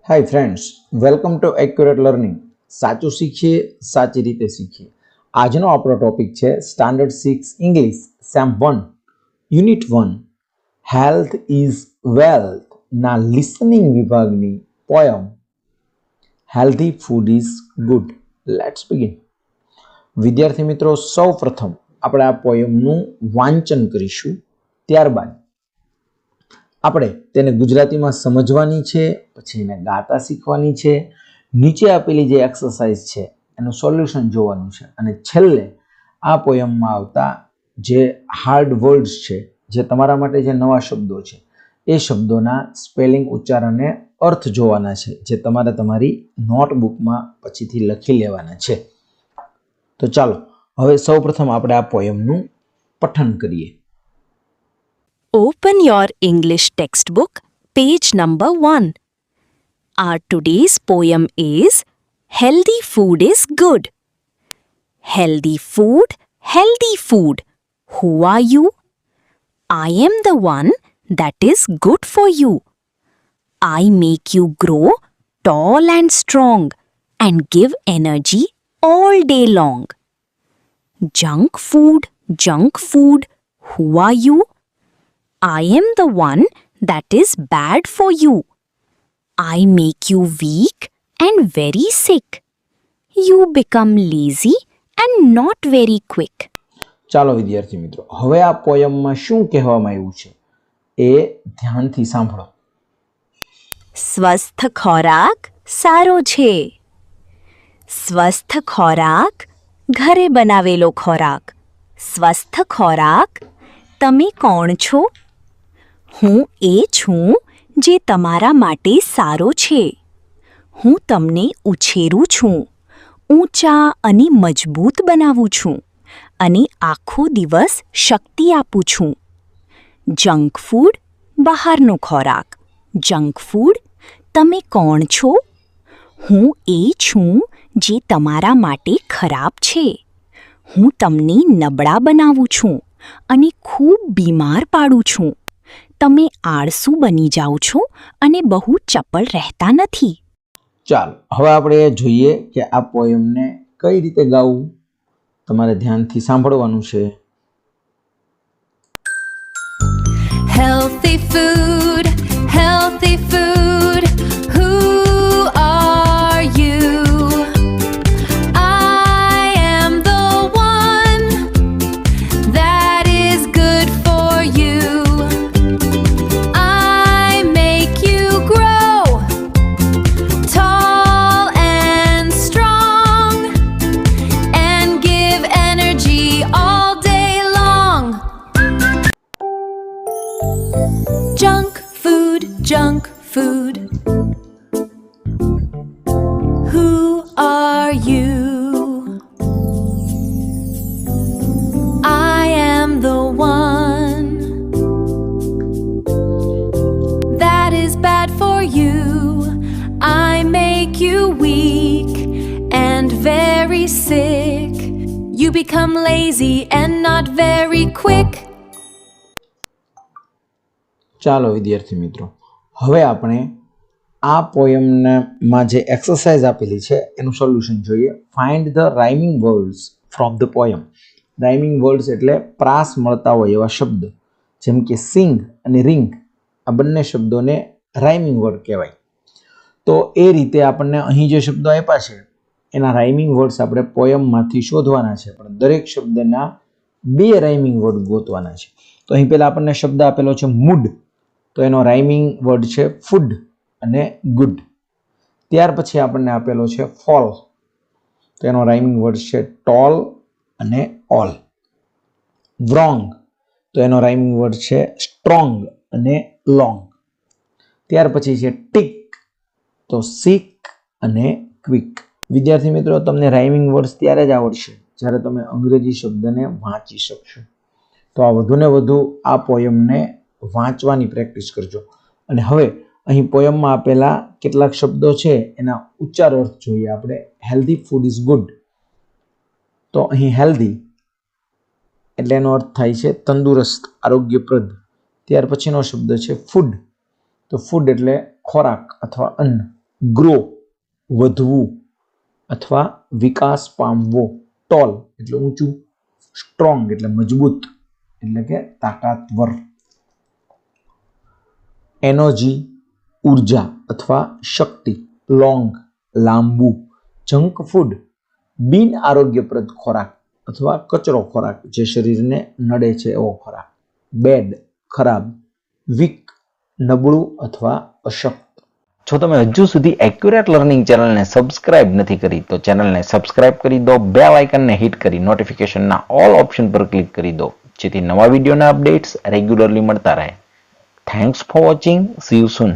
Hi friends, welcome to accurate learning. સાચું શીખીએ, સાચી રીતે શીખીએ. આજનો આપણો ટોપિક છે standard 6 English sem 1 unit 1 health is wealth ના લિસનિંગ વિભાગની poem healthy food is good. Let's begin. વિદ્યાર્થી મિત્રો, સૌ પ્રથમ આપણે આ પોયમનું વાંચન કરીશું. ત્યારબાદ આપણે તેને ગુજરાતીમાં સમજવાની છે, પછી એને ગાતા શીખવાની છે, નીચે આપેલી જે એક્સરસાઇઝ છે એનું સોલ્યુશન જોવાનું છે, અને છેલ્લે આ પોયમમાં આવતા જે હાર્ડ વર્ડ્સ છે, જે તમારા માટે જે નવા શબ્દો છે, એ શબ્દોના સ્પેલિંગ, ઉચ્ચારણ અને અર્થ જોવાના છે, જે તમારે તમારી નોટબુકમાં પછીથી લખી લેવાના છે. તો ચાલો હવે સૌપ્રથમ આપણે આ પોયમનું પઠન કરીએ. Open your English textbook, page number 1. Our today's poem is Healthy Food is Good. Healthy food, healthy food. Who are you? I am the one that is good for you. I make you grow tall and strong and give energy all day long. Junk food, junk food. Who are you? I am the one that is bad for you. I make you weak and very sick. You become lazy and not very quick. ચાલો વિદ્યાર્થી મિત્રો, હવે આ પોયમમાં શું કહેવામાં આવ્યું છે એ ધ્યાનથી સાંભળો. સ્વસ્થ ખોરાક સારો છે. સ્વસ્થ ખોરાક ઘરે બનાવેલો ખોરાક. સ્વસ્થ ખોરાક. તમે કોણ છો? હું એ છું જે તમારા માટે સારો છે. હું તમને ઉછેરું છું, ઊંચા અને મજબૂત બનાવું છું અને આખો દિવસ શક્તિ આપું છું. જંક ફૂડ બહારનો ખોરાક. Junk food. તમે કોણ છો? હું એ છું જે તમારા માટે ખરાબ છે. હું તમને નબળા બનાવું છું અને ખૂબ બીમાર પાડું છું. તમે આળસુ બની જાઓ છો અને બહુ ચપળ રહેતા નથી. ચાલો હવે આપણે જોઈએ કે આ પોયમને કઈ રીતે ગાવું. તમારે ધ્યાનથી સાંભળવાનું છે. Healthy food, healthy food. Who are you? I am the one that is good for you. I make you grow tall and strong and give energy all day long. Junk food, junk food. Who are you? I am the one that is bad for you. I make you weak and very sick. You become lazy and not very quick. ચાલો વિદ્યાર્થી મિત્રો, હવે આપણે આ પોયમમાં જે exercise આપેલી છે એનું સોલ્યુશન જોઈએ. Find the rhyming words from the poem. Rhyming words એટલે પ્રાસ મળતા હોય એવા શબ્દ, જેમ કે સિંગ અને રિંગ. આ બંને શબ્દોને રાઇમિંગ વર્ડ કહેવાય. તો એ રીતે આપણને અહીં જે શબ્દો આપ્યા છે એના રાઇમિંગ વર્ડ્સ આપણે પોયમમાંથી શોધવાના છે, પણ દરેક શબ્દના 2 રાઇમિંગ વર્ડ ગોતવાના છે. તો અહીં પહેલા આપણને શબ્દ આપેલો છે મૂડ, તો એનો રાઇમિંગ વર્ડ છે ફૂડ અને ગુડ. ત્યાર પછી આપણને આપેલો છે ફોલ, તો એનો રાઇમિંગ વર્ડ છે ટોલ અને ઓલ. વ્રોંગ, તો એનો રાઇમિંગ વર્ડ છે સ્ટ્રોંગ અને લોંગ. ત્યાર પછી છે ટીક, તો સિક અને ક્વિક. વિદ્યાર્થી મિત્રો, તમને રાઇમિંગ વર્ડ્સ ત્યારે જ આવડશે જ્યારે તમે અંગ્રેજી શબ્દને વાંચી શકશો. તો આ વધુને વધુ આ પોયમને વાંચવાની પ્રેક્ટિસ કરજો. અને હવે અહીં પોયમમાં આપેલા કેટલાક શબ્દો છે એના ઉચ્ચાર અર્થ જોઈએ આપણે. Healthy food is good. તો અહીં હેલ્ધી એટલે એનો અર્થ થાય છે તંદુરસ્ત, આરોગ્યપ્રદ. ત્યાર પછીનો શબ્દ છે ફૂડ, તો ફૂડ એટલે ખોરાક અથવા અન્ન. ગ્રો વધવું અથવા વિકાસ પામવો, ટોલ એટલે ઊંચું, સ્ટ્રોંગ એટલે મજબૂત એટલે કે તાકાતવર, એનર્જી ઉર્જા અથવા શક્તિ, લોંગ લાંબુ, જંક ફૂડ બિન આરોગ્યપ્રદ ખોરાક અથવા કચરો ખોરાક જે શરીરને નડે છે એવો ખોરાક, બેડ ખરાબ, વીક નબળું અથવા અશક્ત. જો તમે હજુ સુધી એક્યુરેટ લર્નિંગ ચેનલને સબસ્ક્રાઇબ નથી કરી તો ચેનલને સબસ્ક્રાઇબ કરી દો, બેલ આઇકનને હિટ કરી નોટિફિકેશનના ઓલ ઓપ્શન પર ક્લિક કરી દો જેથી નવા વિડીયોના અપડેટ્સ રેગ્યુલરલી મળતા રહે. Thanks for watching. C you soon.